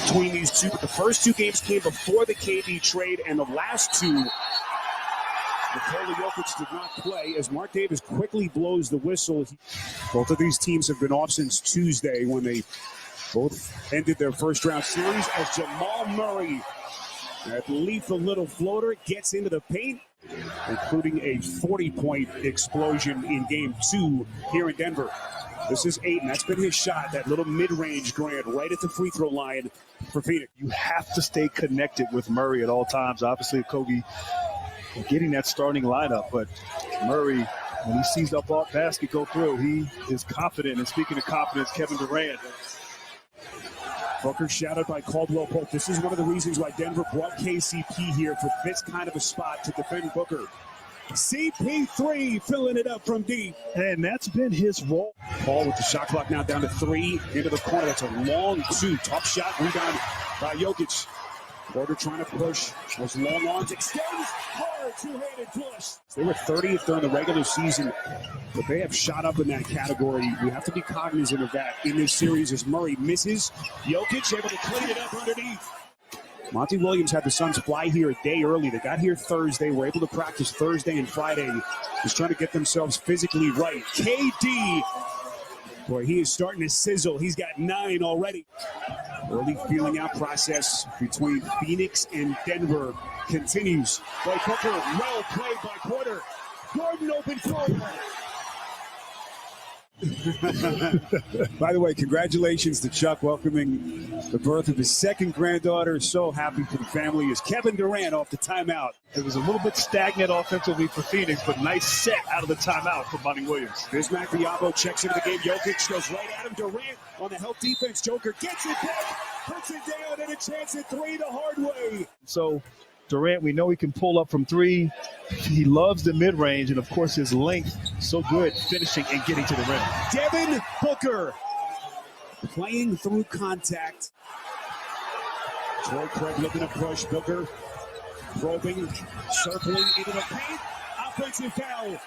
between these two. The first two games came before the KD trade, and the last two, Nikola Jokic did not play as Mark Davis quickly blows the whistle. Both of these teams have been off since Tuesday when they both ended their first-round series as Jamal Murray, that lethal little floater, gets into the paint, including a 40-point explosion in Game 2 here in Denver. This is Ayton. That's been his shot, that little mid-range grand right at the free throw line for Phoenix. You have to stay connected with Murray at all times. Obviously, Kobe getting that starting lineup, but Murray, when he sees that basket go through, he is confident. And speaking of confidence, Kevin Durant. Booker shouted by Caldwell Pope. This is one of the reasons why Denver brought KCP here for this kind of a spot to defend Booker. CP3 filling it up from deep. And that's been his role. Paul with the shot clock now down to 3 into the corner. That's a long 2. Tough shot rebound by Jokic. Porter trying to push. Those long arms extends. Hard two-handed push. They were 30th during the regular season, but they have shot up in that category. We have to be cognizant of that in this series as Murray misses. Jokic able to clean it up underneath. Monty Williams had the Suns fly here a day early. They got here Thursday, were able to practice Thursday and Friday. Just trying to get themselves physically right. KD, boy, he is starting to sizzle. He's got 9 already. Early feeling out process between Phoenix and Denver continues. By Booker, well played by Porter. Gordon open floor. By the way, congratulations to Chuck welcoming the birth of his second granddaughter. So happy for the family as Kevin Durant off the timeout. It was a little bit stagnant offensively for Phoenix, but nice set out of the timeout for Monty Williams. Bismack Diabo checks into the game. Jokic goes right at him. Durant on the help defense. Joker gets it back, puts it down, and a chance at 3 the hard way. So Durant, we know he can pull up from 3. He loves the mid-range, and, of course, his length so good finishing and getting to the rim. Devin Booker playing through contact. Troy Craig looking to push. Booker probing, circling into the paint. Offensive foul.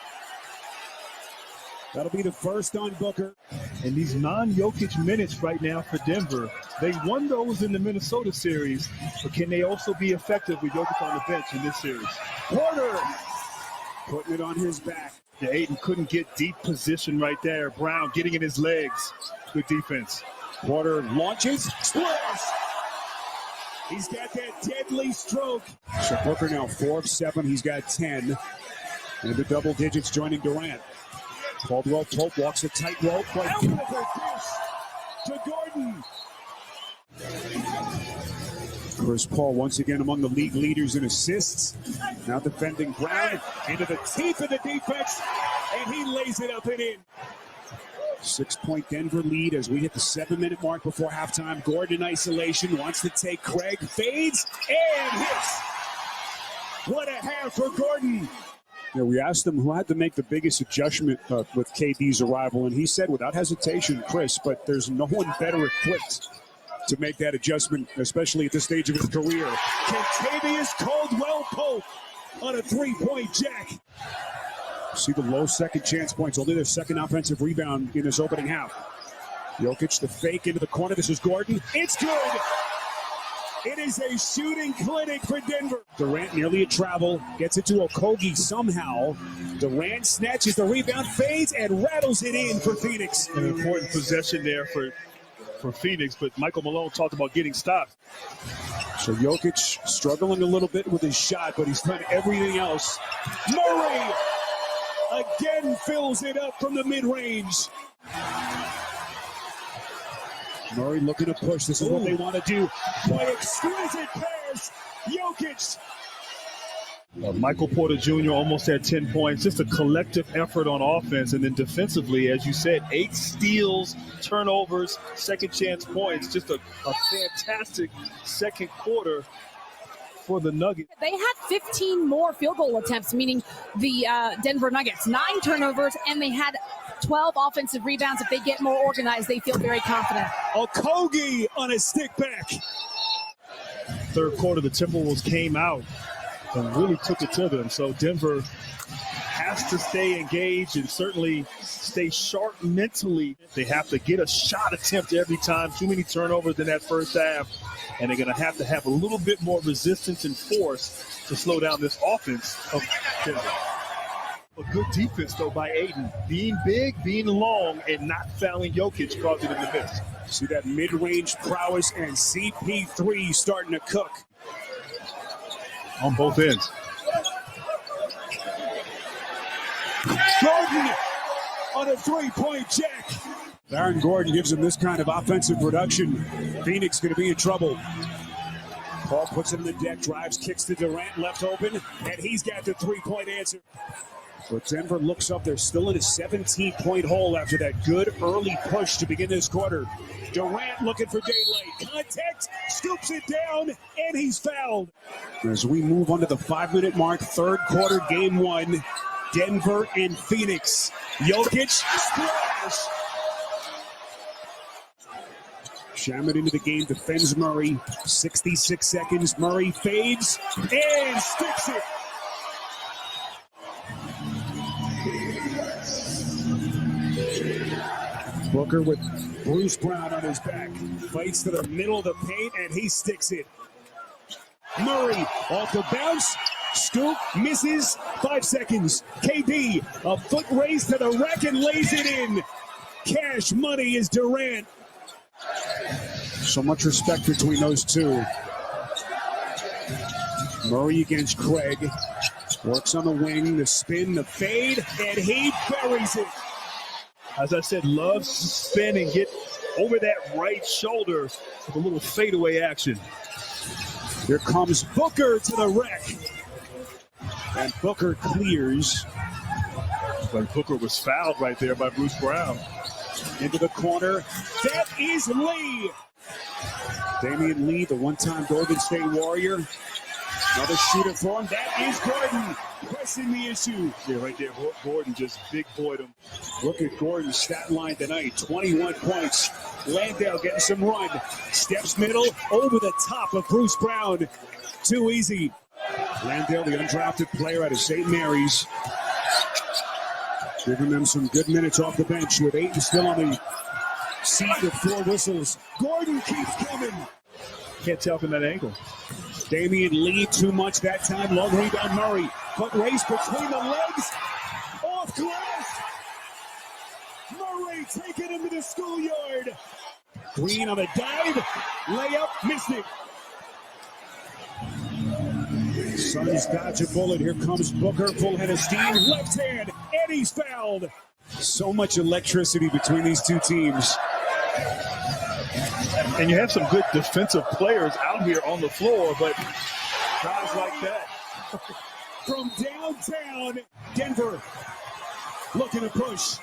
That'll be the first on Booker. And these non-Jokic minutes right now for Denver, they won those in the Minnesota series, but can they also be effective with Jokic on the bench in this series? Porter putting it on his back. The Ayton couldn't get deep position right there. Brown getting in his legs. Good defense. Porter launches, splash. He's got that deadly stroke. So Booker now 4 of 7. He's got 10. And the double digits joining Durant. Caldwell Pope walks a tightrope. To Gordon. Chris Paul once again among the league leaders in assists. Now defending Brown into the teeth of the defense, and he lays it up and in. 6-point Denver lead as we hit the 7-minute mark before halftime. Gordon in isolation, wants to take Craig, fades, and hits. What a half for Gordon. Yeah, we asked him who had to make the biggest adjustment with KD's arrival, and he said without hesitation, Chris, but there's no one better equipped to make that adjustment, especially at this stage of his career. Kentavious Caldwell-Pope on a 3-point jack. See the low second chance points, only their second offensive rebound in this opening half. Jokic, the fake into the corner. This is Gordon. It's good. It is a shooting clinic for Denver. Durant nearly a travel, gets it to Okogie somehow. Durant snatches the rebound, fades, and rattles it in for Phoenix. An important possession there for Phoenix, but Michael Malone talked about getting stopped. So Jokic struggling a little bit with his shot, but he's done everything else. Murray again fills it up from the mid-range. Murray looking to push. This is what they want to do. Boy, exquisite pass. Jokic. Michael Porter Jr. almost had 10 points. Just a collective effort on offense. And then defensively, as you said, 8 steals, turnovers, second chance points. Just a fantastic second quarter for the Nuggets. They had 15 more field goal attempts, meaning the Denver Nuggets. 9 turnovers, and they had 12 offensive rebounds. If they get more organized, they feel very confident. Okogie on a stick back. Third quarter, the Timberwolves came out and really took it to them. So Denver has to stay engaged and certainly stay sharp mentally. They have to get a shot attempt every time. Too many turnovers in that first half. And they're going to have a little bit more resistance and force to slow down this offense of Denver. A good defense, though, by Ayton. Being big, being long, and not fouling Jokic causing him to miss. See that mid-range prowess, and CP3 starting to cook. On both ends. Gordon on a three-point jack. Aaron Gordon gives him this kind of offensive production. Phoenix going to be in trouble. Paul puts it in the deck, drives, kicks to Durant, left open, and he's got the three-point answer. But Denver looks up. They're still in a 17-point hole after that good early push to begin this quarter. Durant looking for daylight. Contact, scoops it down, and he's fouled. As we move on to the 5-minute mark, third quarter, game one, Denver and Phoenix. Jokic, splash. Shaman into the game, defends Murray. 66 seconds. Murray fades and sticks it. Booker with Bruce Brown on his back. Fights to the middle of the paint, and he sticks it. Murray off the bounce. Scoop, misses. 5 seconds. KD, a foot race to the rack and lays it in. Cash money is Durant. So much respect between those two. Murray against Craig. Works on the wing, the spin, the fade, and he buries it. As I said, loves to spin and get over that right shoulder with a little fadeaway action. Here comes Booker to the rack. And Booker clears. But Booker was fouled right there by Bruce Brown. Into the corner. That is Lee. Damian Lee, the one-time Golden State Warrior. Another shooter for him. That is Gordon pressing the issue. Yeah, right there. Gordon just big boyed him. Look at Gordon's stat line tonight. 21 points. Landale getting some run. Steps middle, over the top of Bruce Brown. Too easy. Landale, the undrafted player out of St. Mary's. Giving them some good minutes off the bench with Ayton still on the seat with 4 whistles. Gordon keeps coming. Can't tell from that angle. Damian Lee too much that time. Long rebound Murray. Foot race between the legs. Off glass. Murray taking him to the schoolyard. Green on the dive. Layup. Missed it. Suns dodge a bullet. Here comes Booker. Full head of steam. Left hand. And he's fouled. So much electricity between these two teams. And you have some good defensive players out here on the floor, but guys like that. From downtown, Denver looking to push.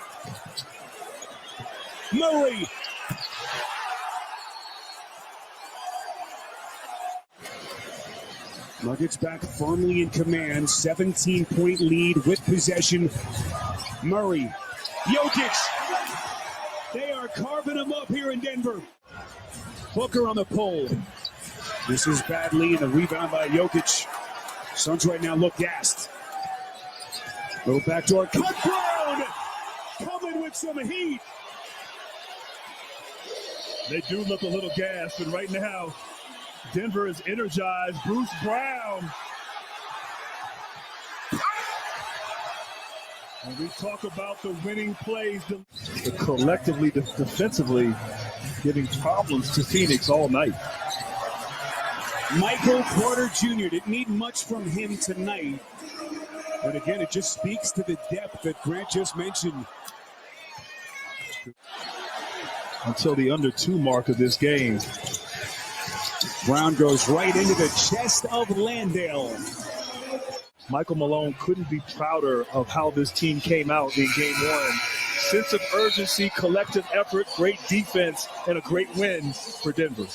Murray. Nuggets back firmly in command. 17-point lead with possession. Murray. Jokic. They are carving them up here in Denver. Booker on the pole. This is badly, and the rebound by Jokic. Suns right now look gassed. Little backdoor cut. Brown coming with some heat. They do look a little gassed, and right now, Denver is energized. Bruce Brown. And we talk about the winning plays, the collectively, defensively, giving problems to Phoenix all night. Michael Porter Jr. didn't need much from him tonight. But again, it just speaks to the depth that Grant just mentioned. Until the under 2 mark of this game. Brown goes right into the chest of Landale. Michael Malone couldn't be prouder of how this team came out in game 1. Sense of urgency, collective effort, great defense, and a great win for Denver.